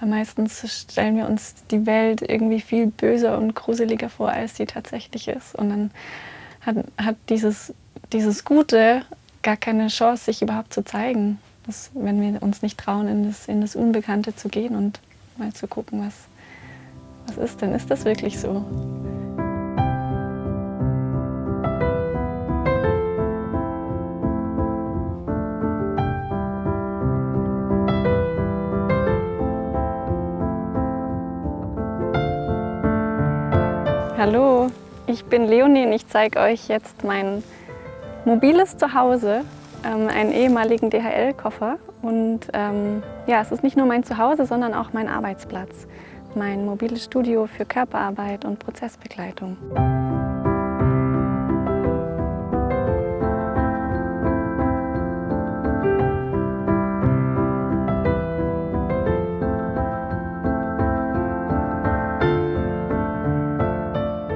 Weil meistens stellen wir uns die Welt irgendwie viel böser und gruseliger vor, als sie tatsächlich ist. Und dann hat dieses Gute gar keine Chance, sich überhaupt zu zeigen. Wenn wir uns nicht trauen, in das Unbekannte zu gehen und mal zu gucken, was ist denn? Ist das wirklich so? Hallo, ich bin Leonie und ich zeige euch jetzt mein mobiles Zuhause, einen ehemaligen DHL-Koffer. Und ja, es ist nicht nur mein Zuhause, sondern auch mein Arbeitsplatz. Mein mobiles Studio für Körperarbeit und Prozessbegleitung.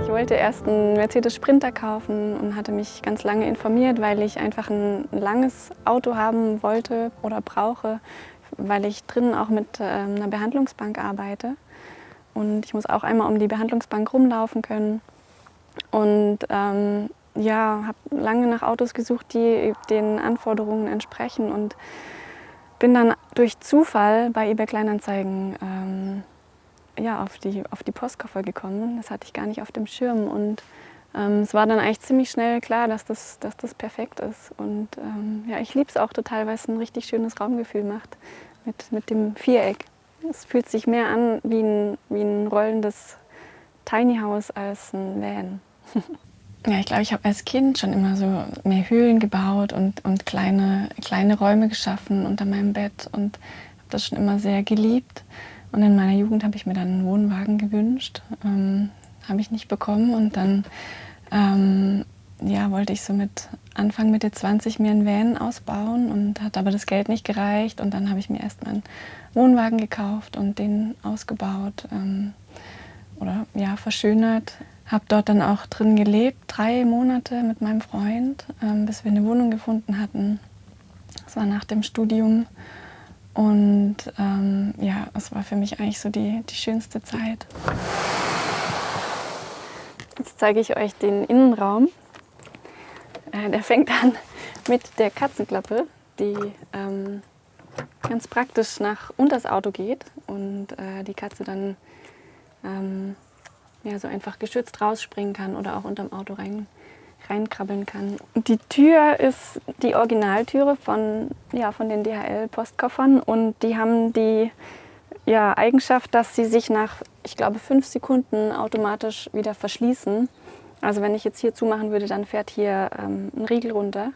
Ich wollte erst einen Mercedes Sprinter kaufen und hatte mich ganz lange informiert, weil ich einfach ein langes Auto haben wollte oder brauche, weil ich drinnen auch mit einer Behandlungsbank arbeite. Und ich muss auch einmal um die Behandlungsbank rumlaufen können. Und ja, habe lange nach Autos gesucht, die den Anforderungen entsprechen und bin dann durch Zufall bei eBay Kleinanzeigen ja, auf die Postkoffer gekommen. Das hatte ich gar nicht auf dem Schirm. Und es war dann eigentlich ziemlich schnell klar, dass das perfekt ist. Und ja, ich liebe es auch total, weil es ein richtig schönes Raumgefühl macht mit dem Viereck. Es fühlt sich mehr an wie ein rollendes Tiny House als ein Van. Ja, ich glaube, ich habe als Kind schon immer so mehr Höhlen gebaut und kleine Räume geschaffen unter meinem Bett und habe das schon immer sehr geliebt. Und in meiner Jugend habe ich mir dann einen Wohnwagen gewünscht, habe ich nicht bekommen. Und dann ja, wollte ich so mit Anfang, Mitte 20 mir einen Van ausbauen und hat aber das Geld nicht gereicht. Und dann habe ich mir erstmal einen Wohnwagen gekauft und den ausgebaut oder ja, verschönert. Habe dort dann auch drin gelebt, 3 Monate mit meinem Freund, bis wir eine Wohnung gefunden hatten. Das war nach dem Studium. Und ja, es war für mich eigentlich so die schönste Zeit. Jetzt zeige ich euch den Innenraum. Der fängt an mit der Katzenklappe, die ganz praktisch nach unters Auto geht und die Katze dann ja, so einfach geschützt rausspringen kann oder auch unterm Auto reinkrabbeln kann. Die Tür ist die Originaltüre von den DHL-Postkoffern und die haben die Eigenschaft, dass sie sich nach, ich glaube, 5 Sekunden automatisch wieder verschließen. Also wenn ich jetzt hier zumachen würde, dann fährt hier ein Riegel runter.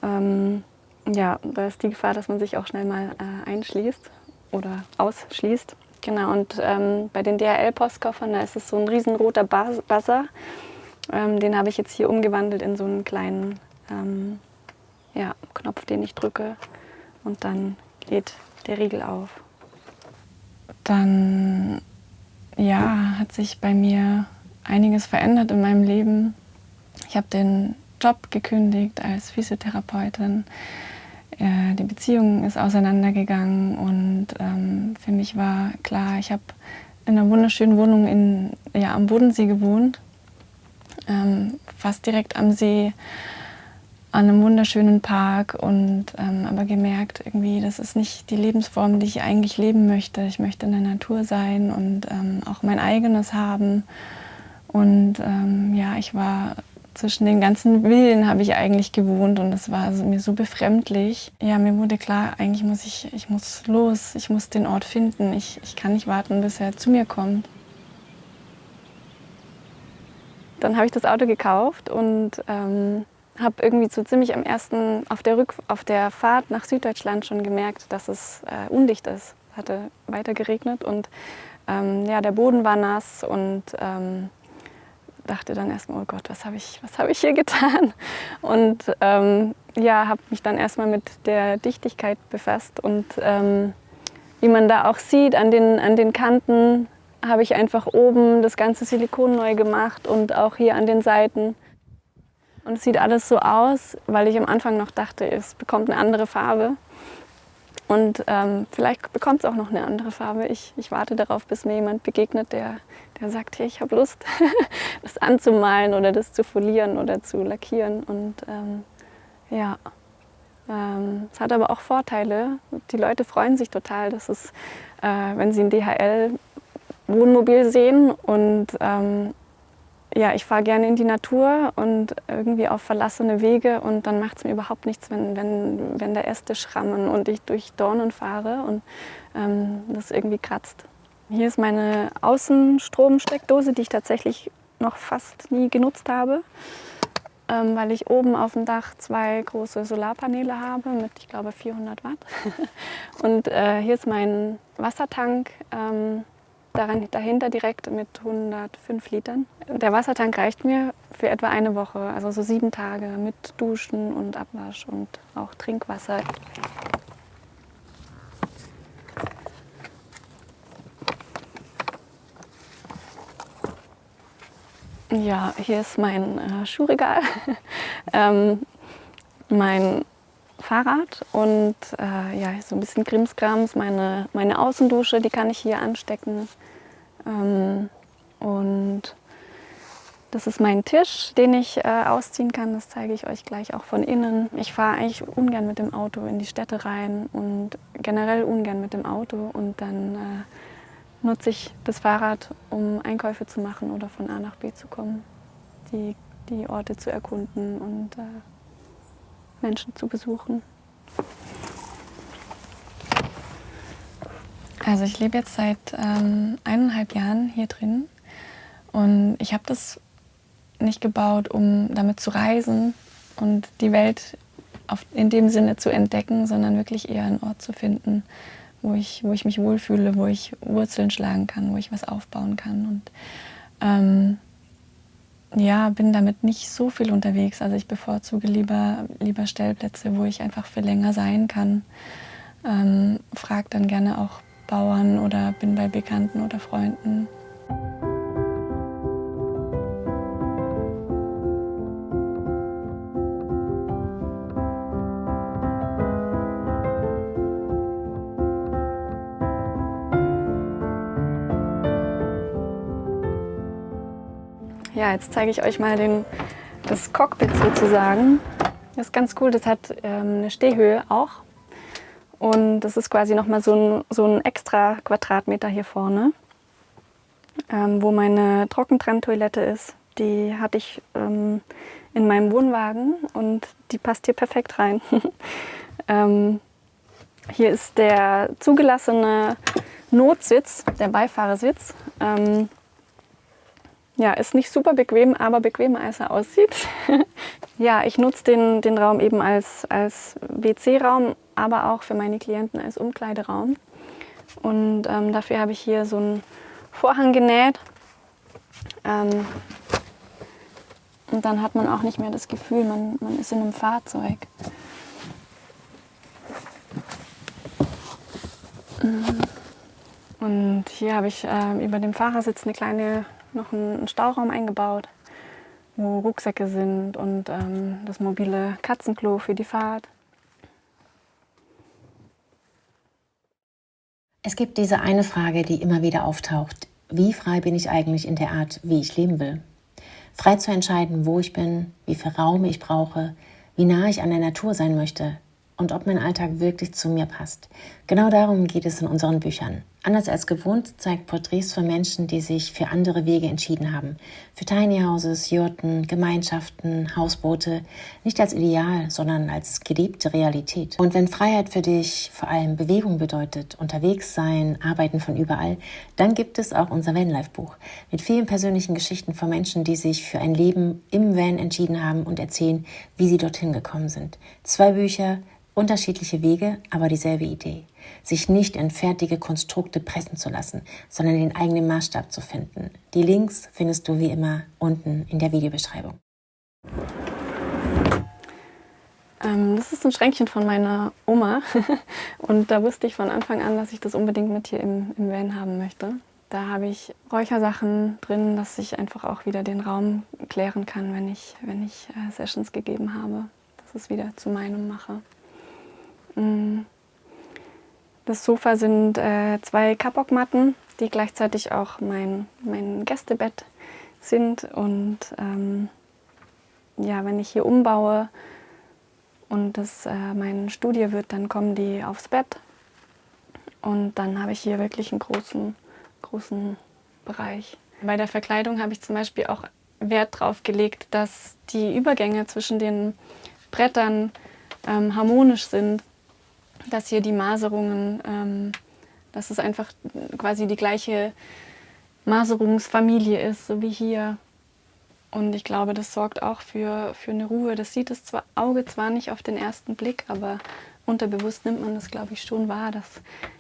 Ja, da ist die Gefahr, dass man sich auch schnell mal einschließt oder ausschließt. Genau, und bei den DHL-Postkoffern, da ist es so ein riesenroter Buzzer. Den habe ich jetzt hier umgewandelt in so einen kleinen Knopf, den ich drücke. Und dann geht der Riegel auf. Dann hat sich bei mir einiges verändert in meinem Leben. Ich habe den Job gekündigt als Physiotherapeutin. Die Beziehung ist auseinandergegangen und für mich war klar, ich habe in einer wunderschönen Wohnung am Bodensee gewohnt, fast direkt am See, an einem wunderschönen Park und aber gemerkt, irgendwie, das ist nicht die Lebensform, die ich eigentlich leben möchte. Ich möchte in der Natur sein und auch mein eigenes haben. Und ich war zwischen den ganzen Villen habe ich eigentlich gewohnt und das war mir so befremdlich. Ja, mir wurde klar, eigentlich muss ich muss los, ich muss den Ort finden. Ich kann nicht warten, bis er zu mir kommt. Dann habe ich das Auto gekauft und habe irgendwie so ziemlich auf der Fahrt nach Süddeutschland schon gemerkt, dass es undicht ist. Es hatte weiter geregnet und der Boden war nass und dachte dann erstmal, oh Gott, was habe ich hier getan? Und habe mich dann erstmal mit der Dichtigkeit befasst und wie man da auch sieht, an den Kanten habe ich einfach oben das ganze Silikon neu gemacht und auch hier an den Seiten. Und es sieht alles so aus, weil ich am Anfang noch dachte, es bekommt eine andere Farbe. Und vielleicht bekommt es auch noch eine andere Farbe. Ich warte darauf, bis mir jemand begegnet, der sagt, hey, ich habe Lust, das anzumalen oder das zu folieren oder zu lackieren. Und ja, es hat aber auch Vorteile. Die Leute freuen sich total, dass es, wenn sie ein DHL-Wohnmobil sehen und ja, ich fahre gerne in die Natur und irgendwie auf verlassene Wege und dann macht es mir überhaupt nichts, wenn da Äste schrammen und ich durch Dornen fahre und das irgendwie kratzt. Hier ist meine Außenstromsteckdose, die ich tatsächlich noch fast nie genutzt habe, weil ich oben auf dem Dach 2 große Solarpaneele habe mit, ich glaube, 400 Watt. Und hier ist mein Wassertank. Dahinter direkt mit 105 Litern. Der Wassertank reicht mir für etwa eine Woche, also so 7 Tage mit Duschen und Abwasch und auch Trinkwasser. Ja, hier ist mein Schuhregal, mein Fahrrad und ja, so ein bisschen Krimskrams, meine Außendusche, die kann ich hier anstecken. Und das ist mein Tisch, den ich ausziehen kann. Das zeige ich euch gleich auch von innen. Ich fahre eigentlich ungern mit dem Auto in die Städte rein und generell ungern mit dem Auto. Und dann nutze ich das Fahrrad, um Einkäufe zu machen oder von A nach B zu kommen, die Orte zu erkunden und Menschen zu besuchen. Also ich lebe jetzt seit 1,5 Jahren hier drin und ich habe das nicht gebaut, um damit zu reisen und die Welt in dem Sinne zu entdecken, sondern wirklich eher einen Ort zu finden, wo ich mich wohlfühle, wo ich Wurzeln schlagen kann, wo ich was aufbauen kann. Und ja, bin damit nicht so viel unterwegs. Also ich bevorzuge lieber Stellplätze, wo ich einfach für länger sein kann. Frage dann gerne auch Bauern oder bin bei Bekannten oder Freunden. Ja, jetzt zeige ich euch mal das Cockpit sozusagen. Das ist ganz cool, das hat eine Stehhöhe auch. Und das ist quasi nochmal so ein extra Quadratmeter hier vorne, wo meine Trockentrenntoilette ist. Die hatte ich in meinem Wohnwagen und die passt hier perfekt rein. Hier ist der zugelassene Notsitz, der Beifahrersitz. Ja, ist nicht super bequem, aber bequemer als er aussieht. Ja, ich nutze den Raum eben als WC-Raum, aber auch für meine Klienten als Umkleideraum. Und dafür habe ich hier so einen Vorhang genäht. Und dann hat man auch nicht mehr das Gefühl, man ist in einem Fahrzeug. Und hier habe ich über dem Fahrersitz noch einen Stauraum eingebaut, wo Rucksäcke sind und das mobile Katzenklo für die Fahrt. Es gibt diese eine Frage, die immer wieder auftaucht. Wie frei bin ich eigentlich in der Art, wie ich leben will? Frei zu entscheiden, wo ich bin, wie viel Raum ich brauche, wie nah ich an der Natur sein möchte und ob mein Alltag wirklich zu mir passt. Genau darum geht es in unseren Büchern. Anders als gewohnt zeigt Porträts von Menschen, die sich für andere Wege entschieden haben. Für Tiny Houses, Jurten, Gemeinschaften, Hausboote. Nicht als Ideal, sondern als gelebte Realität. Und wenn Freiheit für dich vor allem Bewegung bedeutet, unterwegs sein, arbeiten von überall, dann gibt es auch unser Vanlife-Buch mit vielen persönlichen Geschichten von Menschen, die sich für ein Leben im Van entschieden haben und erzählen, wie sie dorthin gekommen sind. 2 Bücher, unterschiedliche Wege, aber dieselbe Idee. Sich nicht in fertige Konstrukte pressen zu lassen, sondern den eigenen Maßstab zu finden. Die Links findest du wie immer unten in der Videobeschreibung. Das ist ein Schränkchen von meiner Oma und da wusste ich von Anfang an, dass ich das unbedingt mit hier im Van haben möchte. Da habe ich Räuchersachen drin, dass ich einfach auch wieder den Raum klären kann, wenn ich Sessions gegeben habe, dass es wieder zu meinem mache. Das Sofa sind 2 Kapokmatten, die gleichzeitig auch mein Gästebett sind. Und ja, wenn ich hier umbaue und das mein Studio wird, dann kommen die aufs Bett. Und dann habe ich hier wirklich einen großen Bereich. Bei der Verkleidung habe ich zum Beispiel auch Wert darauf gelegt, dass die Übergänge zwischen den Brettern harmonisch sind, dass hier die Maserungen, dass es einfach quasi die gleiche Maserungsfamilie ist, so wie hier. Und ich glaube, das sorgt auch für eine Ruhe. Das sieht das Auge zwar nicht auf den ersten Blick, aber unterbewusst nimmt man das, glaube ich, schon wahr,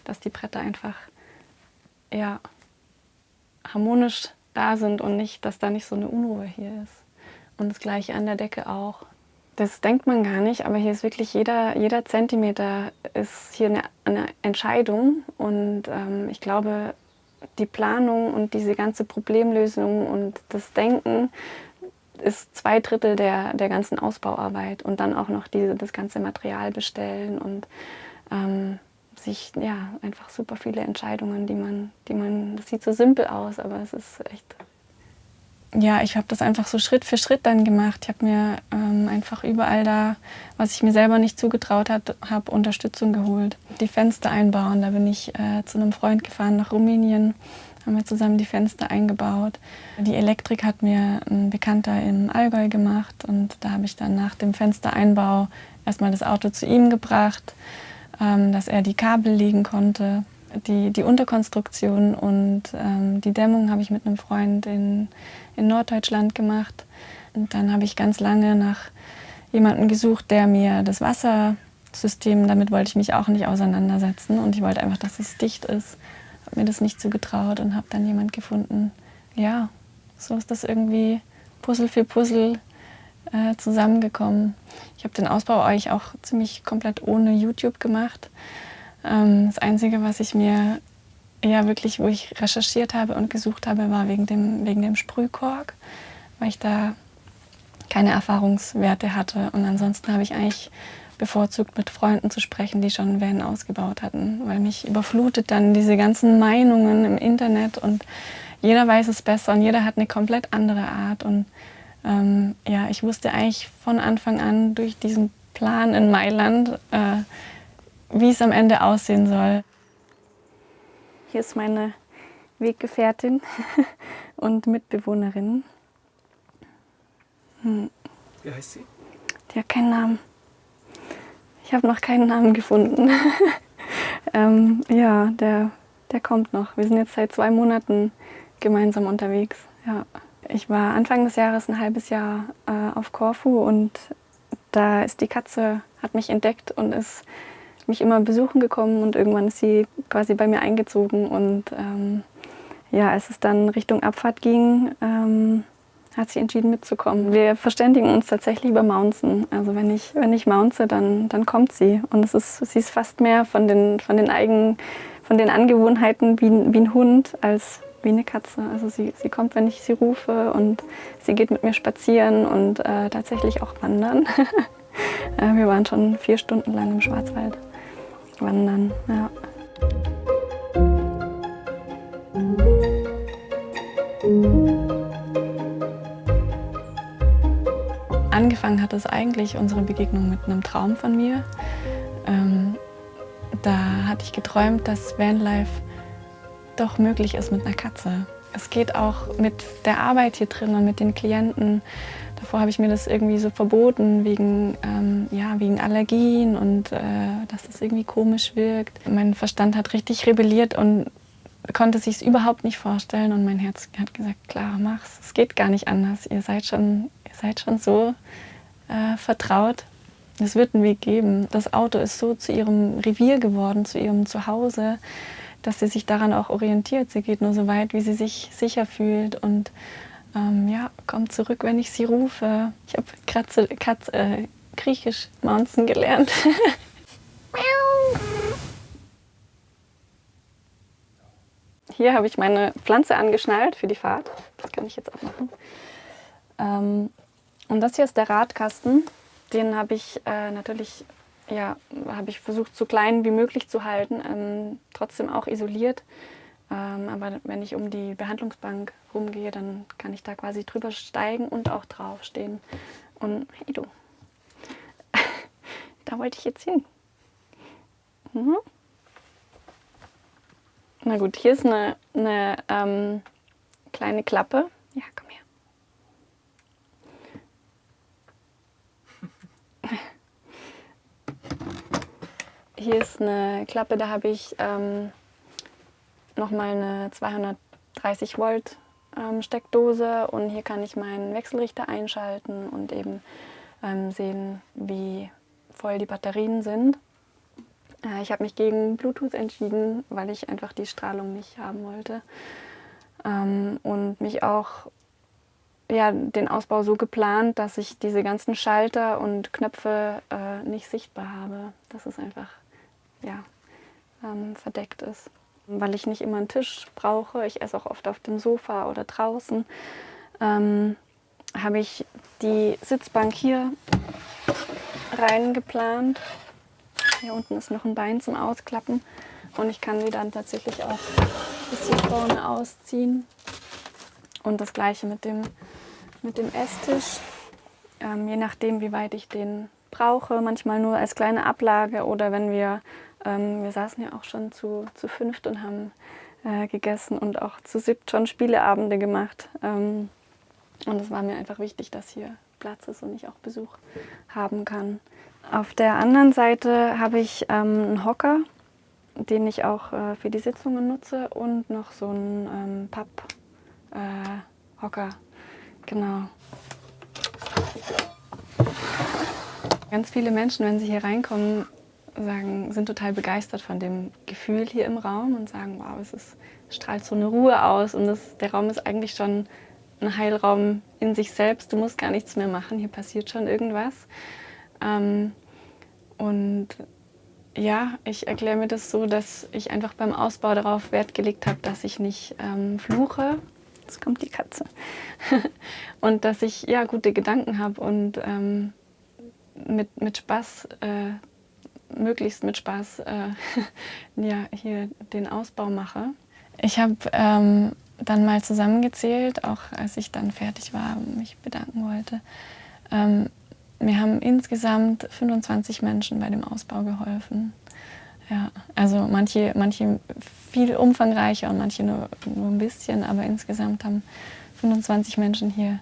dass die Bretter einfach ja, harmonisch da sind und nicht, dass da nicht so eine Unruhe hier ist. Und das Gleiche an der Decke auch. Das denkt man gar nicht, aber hier ist wirklich jeder Zentimeter ist hier eine Entscheidung. Und ich glaube, die Planung und diese ganze Problemlösung und das Denken ist 2/3 der ganzen Ausbauarbeit. Und dann auch noch das ganze Material bestellen und sich, ja, einfach super viele Entscheidungen, die man, das sieht so simpel aus, aber es ist echt. Ja, ich habe das einfach so Schritt für Schritt dann gemacht. Ich habe mir einfach überall da, was ich mir selber nicht zugetraut habe, Unterstützung geholt. Die Fenster einbauen, da bin ich zu einem Freund gefahren nach Rumänien, haben wir zusammen die Fenster eingebaut. Die Elektrik hat mir ein Bekannter im Allgäu gemacht und da habe ich dann nach dem Fenstereinbau erstmal das Auto zu ihm gebracht, dass er die Kabel legen konnte. Die Unterkonstruktion und die Dämmung habe ich mit einem Freund in Norddeutschland gemacht. Und dann habe ich ganz lange nach jemandem gesucht, der mir das Wassersystem, damit wollte ich mich auch nicht auseinandersetzen. Und ich wollte einfach, dass es dicht ist. Habe mir das nicht zugetraut und habe dann jemanden gefunden. Ja, so ist das irgendwie Puzzle für Puzzle zusammengekommen. Ich habe den Ausbau eigentlich auch ziemlich komplett ohne YouTube gemacht. Das Einzige, was ich mir wirklich, wo ich recherchiert habe und gesucht habe, war wegen dem Sprühkork, weil ich da keine Erfahrungswerte hatte. Und ansonsten habe ich eigentlich bevorzugt, mit Freunden zu sprechen, die schon Van ausgebaut hatten, weil mich überflutet dann diese ganzen Meinungen im Internet und jeder weiß es besser und jeder hat eine komplett andere Art. Und ja, ich wusste eigentlich von Anfang an durch diesen Plan in Mailand, wie es am Ende aussehen soll. Hier ist meine Weggefährtin und Mitbewohnerin. Wie heißt sie? Die hat keinen Namen. Ich habe noch keinen Namen gefunden. Ja, der kommt noch. Wir sind jetzt seit 2 Monaten gemeinsam unterwegs. Ja. Ich war Anfang des Jahres ein halbes Jahr auf Korfu und da ist die Katze, hat mich entdeckt und ist mich immer besuchen gekommen und irgendwann ist sie quasi bei mir eingezogen und ja, als es dann Richtung Abfahrt ging, hat sie entschieden mitzukommen. Wir verständigen uns tatsächlich über Mounzen. Also wenn ich mounce, dann kommt sie und sie ist fast mehr von den Angewohnheiten wie ein Hund als wie eine Katze. Also sie kommt, wenn ich sie rufe und sie geht mit mir spazieren und tatsächlich auch wandern. Wir waren schon 4 Stunden lang im Schwarzwald wandern. Ja. Angefangen hat es eigentlich unsere Begegnung mit einem Traum von mir. Da hatte ich geträumt, dass Vanlife doch möglich ist mit einer Katze. Es geht auch mit der Arbeit hier drin und mit den Klienten. Davor habe ich mir das irgendwie so verboten wegen Allergien und dass das irgendwie komisch wirkt. Mein Verstand hat richtig rebelliert und konnte sich es überhaupt nicht vorstellen. Und mein Herz hat gesagt, klar, mach's. Es geht gar nicht anders. Ihr seid schon so vertraut. Es wird einen Weg geben. Das Auto ist so zu ihrem Revier geworden, zu ihrem Zuhause, dass sie sich daran auch orientiert. Sie geht nur so weit, wie sie sich sicher fühlt und kommt zurück, wenn ich sie rufe. Ich habe Griechisch Mounzen gelernt. Hier habe ich meine Pflanze angeschnallt für die Fahrt. Das kann ich jetzt auch machen. Und das hier ist der Radkasten. Den habe ich natürlich ja, habe ich versucht, so klein wie möglich zu halten, trotzdem auch isoliert. Aber wenn ich um die Behandlungsbank rumgehe, dann kann ich da quasi drüber steigen und auch draufstehen. Und hey du, da wollte ich jetzt hin. Mhm. Na gut, hier ist eine kleine Klappe. Ja, komm her. Hier ist eine Klappe, da habe ich nochmal eine 230 Volt Steckdose und hier kann ich meinen Wechselrichter einschalten und eben sehen, wie voll die Batterien sind. Ich habe mich gegen Bluetooth entschieden, weil ich einfach die Strahlung nicht haben wollte und mich auch den Ausbau so geplant, dass ich diese ganzen Schalter und Knöpfe nicht sichtbar habe, dass es einfach verdeckt ist. Weil ich nicht immer einen Tisch brauche, ich esse auch oft auf dem Sofa oder draußen, habe ich die Sitzbank hier rein geplant. Hier unten ist noch ein Bein zum Ausklappen und ich kann sie dann tatsächlich auch bis hier vorne ausziehen. Und das gleiche mit dem Esstisch, je nachdem wie weit ich den brauche, manchmal nur als kleine Ablage oder wenn wir saßen ja auch schon zu fünft und haben gegessen und auch zu siebt schon Spieleabende gemacht. Und es war mir einfach wichtig, dass hier Platz ist und ich auch Besuch haben kann. Auf der anderen Seite habe ich einen Hocker, den ich auch für die Sitzungen nutze und noch so einen Papphocker. Genau. Ganz viele Menschen, wenn sie hier reinkommen, sind total begeistert von dem Gefühl hier im Raum und sagen, wow, es strahlt so eine Ruhe aus und der Raum ist eigentlich schon ein Heilraum in sich selbst. Du musst gar nichts mehr machen, hier passiert schon irgendwas. Und ja, ich erkläre mir das so, dass ich einfach beim Ausbau darauf Wert gelegt habe, dass ich nicht fluche. Jetzt kommt die Katze. Und dass ich gute Gedanken habe und mit Spaß, möglichst mit Spaß, hier den Ausbau mache. Ich habe dann mal zusammengezählt, auch als ich dann fertig war und mich bedanken wollte. Mir haben insgesamt 25 Menschen bei dem Ausbau geholfen. Ja, also manche viel umfangreicher und manche nur ein bisschen, aber insgesamt haben 25 Menschen hier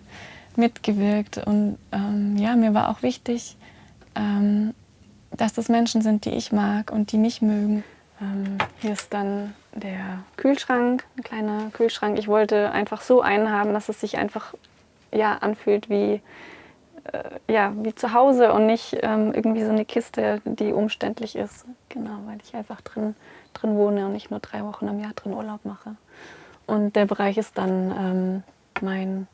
mitgewirkt. Und mir war auch wichtig, dass das Menschen sind, die ich mag und die mich mögen. Hier ist dann der Kühlschrank, ein kleiner Kühlschrank. Ich wollte einfach so einen haben, dass es sich einfach anfühlt wie zu Hause und nicht irgendwie so eine Kiste, die umständlich ist. Genau, weil ich einfach drin wohne und nicht nur 3 Wochen im Jahr drin Urlaub mache. Und der Bereich ist dann mein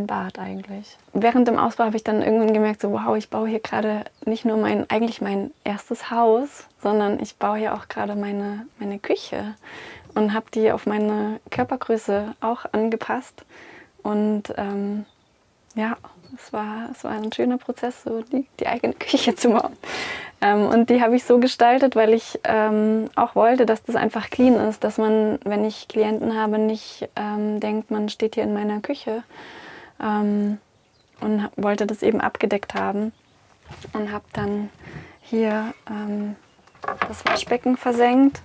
Bad eigentlich. Während dem Ausbau habe ich dann irgendwann gemerkt, so wow, ich baue hier gerade nicht nur mein erstes Haus, sondern ich baue hier auch gerade meine Küche und habe die auf meine Körpergröße auch angepasst. Und es war ein schöner Prozess, so die eigene Küche zu bauen. Und die habe ich so gestaltet, weil ich auch wollte, dass das einfach clean ist, dass man, wenn ich Klienten habe, nicht denkt, man steht hier in meiner Küche. Und wollte das eben abgedeckt haben und habe dann hier das Waschbecken versenkt.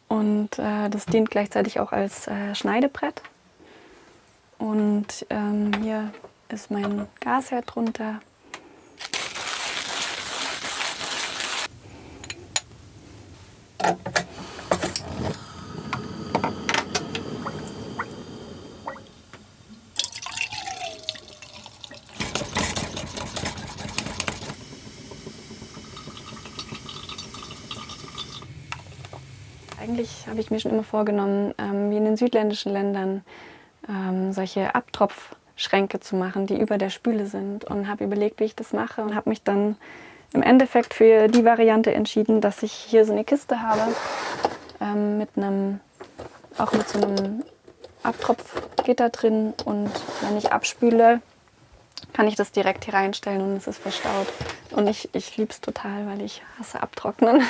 Und das dient gleichzeitig auch als Schneidebrett. Und hier ist mein Gasherd drunter. Eigentlich habe ich mir schon immer vorgenommen, wie in den südländischen Ländern, solche Abtropfschränke zu machen, die über der Spüle sind. Und habe überlegt, wie ich das mache und habe mich dann im Endeffekt für die Variante entschieden, dass ich hier so eine Kiste habe, mit so einem Abtropfgitter drin. Und wenn ich abspüle, kann ich das direkt hier reinstellen und es ist verstaut. Und ich liebe es total, weil ich hasse Abtrocknen.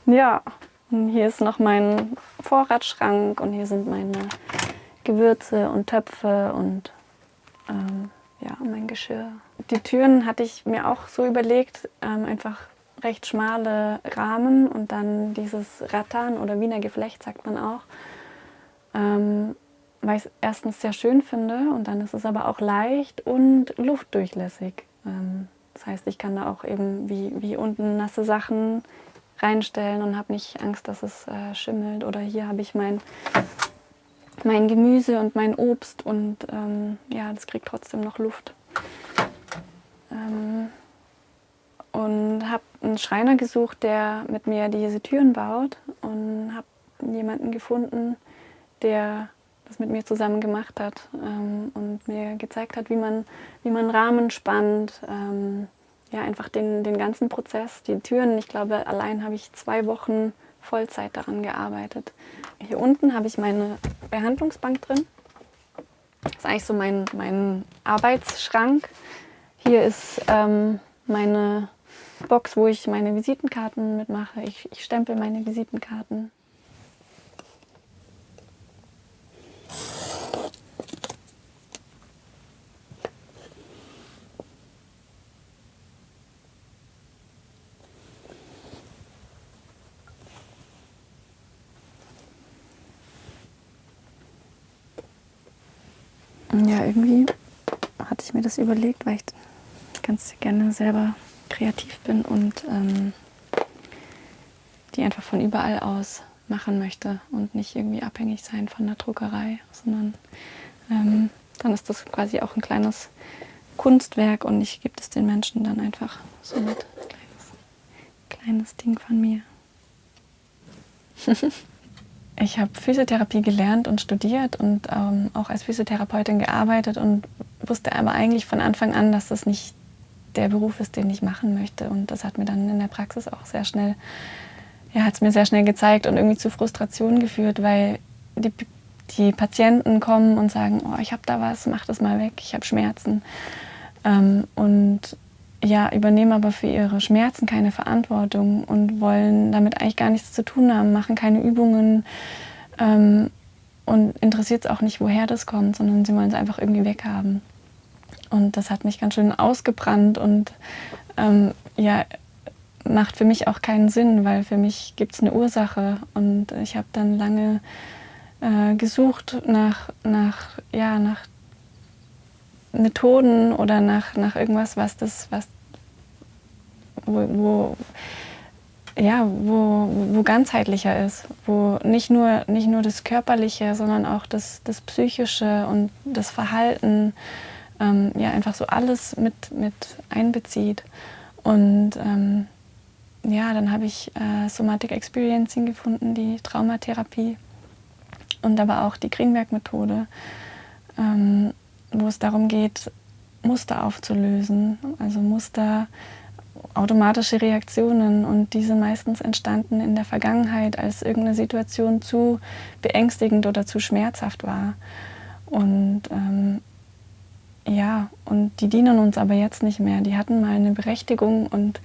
Ja, und hier ist noch mein Vorratsschrank und hier sind meine Gewürze und Töpfe und ja, mein Geschirr. Die Türen hatte ich mir auch so überlegt, einfach recht schmale Rahmen und dann dieses Rattan oder Wiener Geflecht, sagt man auch, weil ich es erstens sehr schön finde und dann ist es aber auch leicht und luftdurchlässig. Das heißt, ich kann da auch eben wie unten nasse Sachen reinstellen und habe nicht Angst, dass es schimmelt. Oder hier habe ich mein Gemüse und mein Obst und ja, das kriegt trotzdem noch Luft. Und habe einen Schreiner gesucht, der mit mir diese Türen baut und habe jemanden gefunden, der das mit mir zusammen gemacht hat und mir gezeigt hat, wie man Rahmen spannt. Ja, einfach den ganzen Prozess, die Türen. Ich glaube, allein habe ich 2 Wochen Vollzeit daran gearbeitet. Hier unten habe ich meine Behandlungsbank drin. Das ist eigentlich so mein Arbeitsschrank. Hier ist meine Box, wo ich meine Visitenkarten mitmache. Ich stempel meine Visitenkarten. Ja, irgendwie hatte ich mir das überlegt, weil ich ganz gerne selber kreativ bin und die einfach von überall aus machen möchte und nicht irgendwie abhängig sein von der Druckerei, sondern dann ist das quasi auch ein kleines Kunstwerk und ich gebe es den Menschen dann einfach so mit. Kleines Ding von mir. Ich habe Physiotherapie gelernt und studiert und auch als Physiotherapeutin gearbeitet und wusste aber eigentlich von Anfang an, dass das nicht der Beruf ist, den ich machen möchte. Und das hat mir dann in der Praxis auch sehr schnell, ja, hat es mir sehr schnell gezeigt und irgendwie zu Frustrationen geführt, weil die Patienten kommen und sagen, oh, ich habe da was, mach das mal weg, ich habe Schmerzen. Und ja, übernehmen aber für ihre Schmerzen keine Verantwortung und wollen damit eigentlich gar nichts zu tun haben, machen keine Übungen und interessiert es auch nicht, woher das kommt, sondern sie wollen es einfach irgendwie weghaben. Und das hat mich ganz schön ausgebrannt und ja, macht für mich auch keinen Sinn, weil für mich gibt es eine Ursache und ich habe dann lange gesucht nach Methoden oder nach irgendwas, wo ganzheitlicher ist, wo nicht nur das Körperliche, sondern auch das Psychische und das Verhalten ja einfach so alles mit einbezieht. Und ja, dann habe ich Somatic Experiencing gefunden, die Traumatherapie und aber auch die Kringwerk-Methode, wo es darum geht, Muster aufzulösen, also Muster, automatische Reaktionen und diese meistens entstanden in der Vergangenheit, als irgendeine Situation zu beängstigend oder zu schmerzhaft war. Und ja, und die dienen uns aber jetzt nicht mehr. Die hatten mal eine Berechtigung und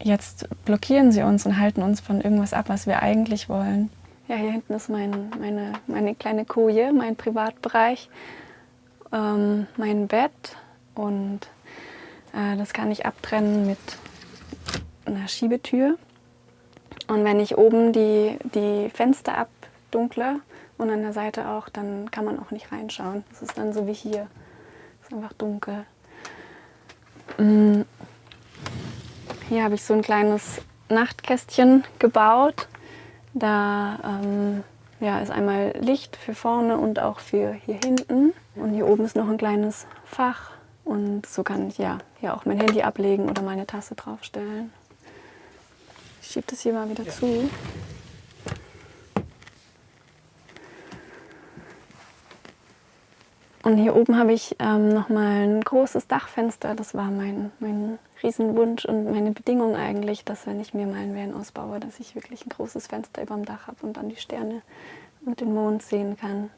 jetzt blockieren sie uns und halten uns von irgendwas ab, was wir eigentlich wollen. Ja, hier hinten ist meine kleine Koje, mein Privatbereich, mein Bett und das kann ich abtrennen mit einer Schiebetür. Und wenn ich oben die Fenster abdunkle und an der Seite auch, dann kann man auch nicht reinschauen. Das ist dann so wie hier. Es ist einfach dunkel. Hier habe ich so ein kleines Nachtkästchen gebaut. Da ja, ist einmal Licht für vorne und auch für hier hinten. Und hier oben ist noch ein kleines Fach. Und so kann ich ja hier auch mein Handy ablegen oder meine Tasse draufstellen. Ich schiebe das hier mal wieder zu. Und hier oben habe ich nochmal ein großes Dachfenster. Das war mein Riesenwunsch und meine Bedingung eigentlich, dass wenn ich mir mal ein Van ausbaue, dass ich wirklich ein großes Fenster über dem Dach habe und dann die Sterne und den Mond sehen kann.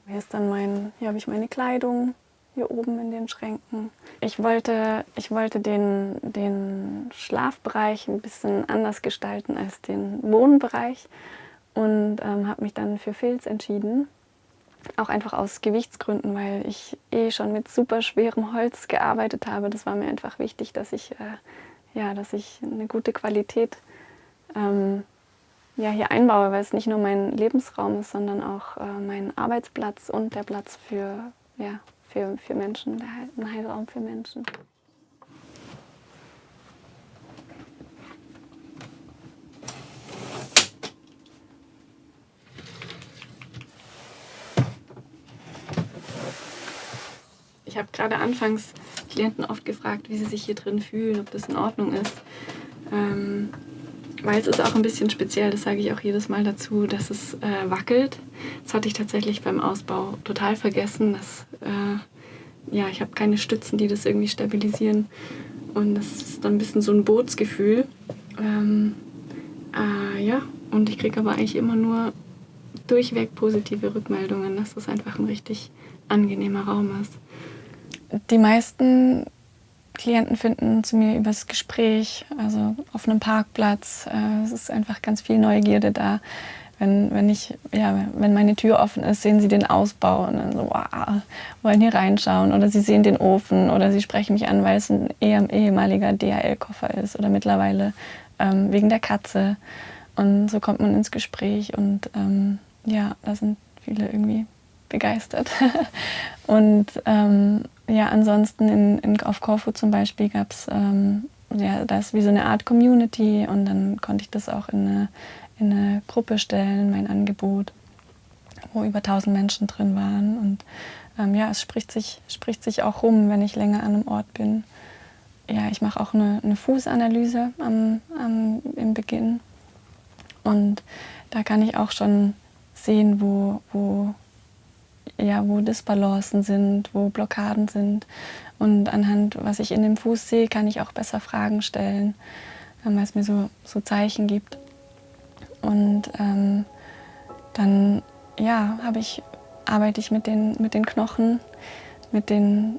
Hier ist dann hier habe ich meine Kleidung. hier oben in den Schränken. Ich wollte den Schlafbereich ein bisschen anders gestalten als den Wohnbereich und habe mich dann für Filz entschieden. Auch einfach aus Gewichtsgründen, weil ich schon mit super schwerem Holz gearbeitet habe. Das war mir einfach wichtig, dass ich eine gute Qualität hier einbaue, weil es nicht nur mein Lebensraum ist, sondern auch mein Arbeitsplatz und der Platz für Menschen, ein Heilraum für Menschen. Ich habe gerade anfangs Klienten oft gefragt, wie sie sich hier drin fühlen, ob das in Ordnung ist. Weil es ist auch ein bisschen speziell, das sage ich auch jedes Mal dazu, dass es wackelt. Das hatte ich tatsächlich beim Ausbau total vergessen. Ich habe keine Stützen, die das irgendwie stabilisieren. Und das ist dann ein bisschen so ein Bootsgefühl. Und ich kriege aber eigentlich immer nur durchweg positive Rückmeldungen, dass das einfach ein richtig angenehmer Raum ist. Die meisten Klienten finden zu mir übers Gespräch, also auf einem Parkplatz. Es ist einfach ganz viel Neugierde da. Wenn meine Tür offen ist, sehen sie den Ausbau und dann so, wow, wollen hier reinschauen. Oder sie sehen den Ofen oder sie sprechen mich an, weil es ein ehemaliger DHL-Koffer ist oder mittlerweile wegen der Katze. Und so kommt man ins Gespräch und da sind viele irgendwie begeistert. Und ansonsten auf Korfu zum Beispiel gab es da ist wie so eine Art Community und dann konnte ich das auch in eine Gruppe stellen, mein Angebot, wo über 1000 Menschen drin waren. Und es spricht sich auch rum, wenn ich länger an einem Ort bin. Ja, ich mache auch eine Fußanalyse im Beginn. Und da kann ich auch schon sehen, wo Disbalancen sind, wo Blockaden sind. Und anhand, was ich in dem Fuß sehe, kann ich auch besser Fragen stellen, weil es mir so Zeichen gibt. Und dann arbeite ich mit den Knochen, mit den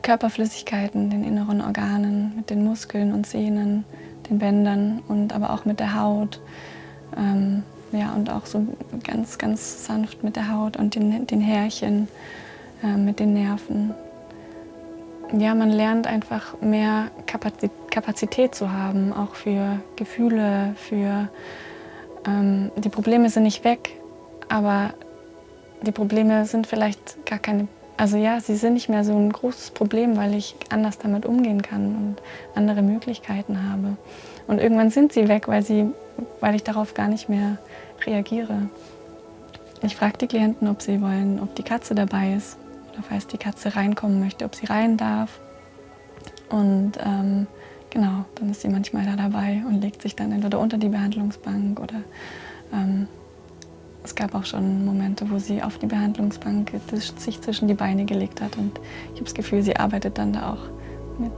Körperflüssigkeiten, den inneren Organen, mit den Muskeln und Sehnen, den Bändern und aber auch mit der Haut. Und auch so ganz, ganz sanft mit der Haut und den Härchen, mit den Nerven. Ja, man lernt einfach mehr Kapazität zu haben, auch für Gefühle, die Probleme sind nicht weg, aber die Probleme sind vielleicht gar keine, sie sind nicht mehr so ein großes Problem, weil ich anders damit umgehen kann und andere Möglichkeiten habe. Und irgendwann sind sie weg, weil ich darauf gar nicht mehr reagiere. Ich frage die Klienten, ob sie wollen, ob die Katze dabei ist oder falls die Katze reinkommen möchte, ob sie rein darf. Und dann ist sie manchmal da dabei und legt sich dann entweder unter die Behandlungsbank oder es gab auch schon Momente, wo sie auf die Behandlungsbank sich zwischen die Beine gelegt hat und ich habe das Gefühl, sie arbeitet dann da auch mit.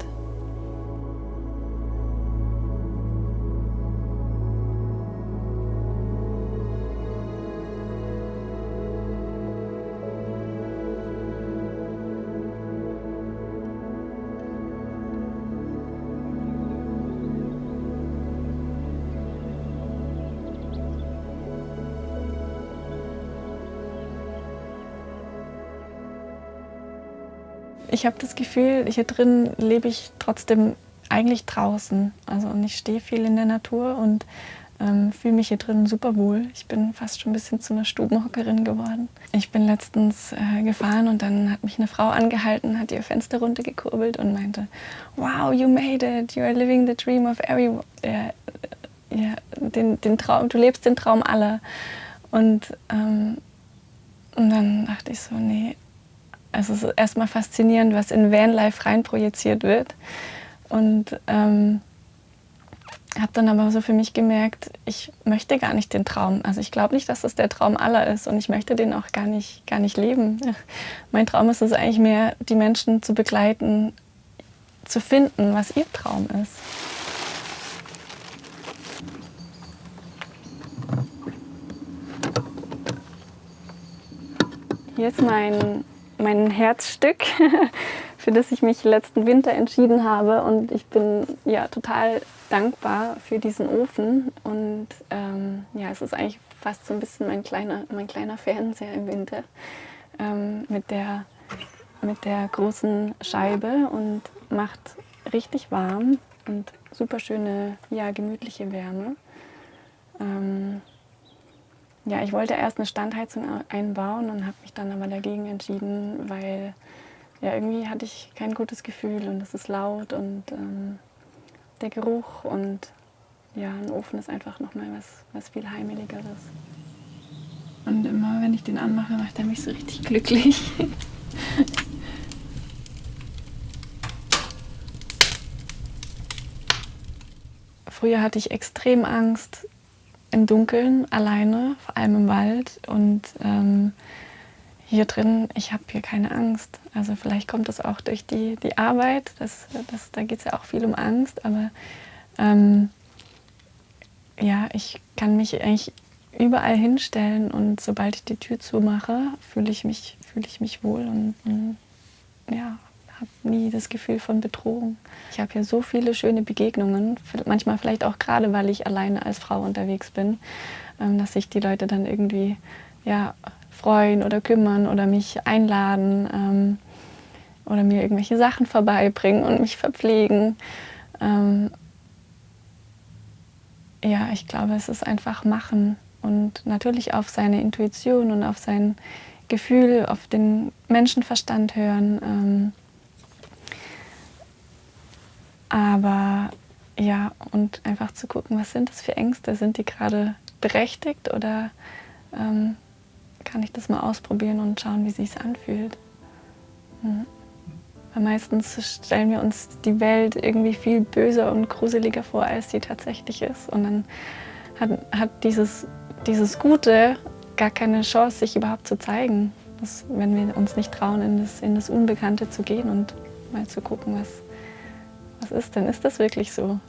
Ich habe das Gefühl, hier drin lebe ich trotzdem eigentlich draußen. Und ich stehe viel in der Natur und fühle mich hier drin super wohl. Ich bin fast schon ein bisschen zu einer Stubenhockerin geworden. Ich bin letztens gefahren und dann hat mich eine Frau angehalten, hat ihr Fenster runtergekurbelt und meinte, wow, you made it, you are living the dream of everyone. Den Traum, du lebst den Traum aller. Und dann dachte ich so, nee, es ist erstmal faszinierend, was in Vanlife reinprojiziert wird. Und habe dann aber so für mich gemerkt, ich möchte gar nicht den Traum. Also ich glaube nicht, dass das der Traum aller ist und ich möchte den auch gar nicht leben. Mein Traum ist es eigentlich mehr, die Menschen zu begleiten, zu finden, was ihr Traum ist. Hier ist mein mein Herzstück, für das ich mich letzten Winter entschieden habe. Und ich bin ja total dankbar für diesen Ofen. Und ja, es ist eigentlich fast so ein bisschen mein kleiner Fernseher im Winter mit der großen Scheibe und macht richtig warm und super schöne, ja, gemütliche Wärme. Ja, ich wollte erst eine Standheizung einbauen und habe mich dann aber dagegen entschieden, weil ja, irgendwie hatte ich kein gutes Gefühl und es ist laut und der Geruch und ja, ein Ofen ist einfach nochmal was viel Heimeligeres. Und immer, wenn ich den anmache, macht er mich so richtig glücklich. Früher hatte ich extrem Angst im Dunkeln, alleine, vor allem im Wald. Und hier drin, ich habe hier keine Angst. Also vielleicht kommt das auch durch die Arbeit, da geht es ja auch viel um Angst. Aber ja, ich kann mich eigentlich überall hinstellen und sobald ich die Tür zumache, fühle ich mich wohl und ja, habe nie das Gefühl von Bedrohung. Ich habe hier so viele schöne Begegnungen, manchmal vielleicht auch gerade, weil ich alleine als Frau unterwegs bin, dass sich die Leute dann irgendwie ja, freuen oder kümmern oder mich einladen oder mir irgendwelche Sachen vorbeibringen und mich verpflegen. Ja, ich glaube, es ist einfach machen und natürlich auf seine Intuition und auf sein Gefühl, auf den Menschenverstand hören. Aber ja, und einfach zu gucken, was sind das für Ängste? Sind die gerade berechtigt oder kann ich das mal ausprobieren und schauen, wie sich es anfühlt? Weil meistens stellen wir uns die Welt irgendwie viel böser und gruseliger vor, als sie tatsächlich ist. Und dann hat dieses Gute gar keine Chance, sich überhaupt zu zeigen. Wenn wir uns nicht trauen, in das Unbekannte zu gehen und mal zu gucken, was ist denn? Ist das wirklich so?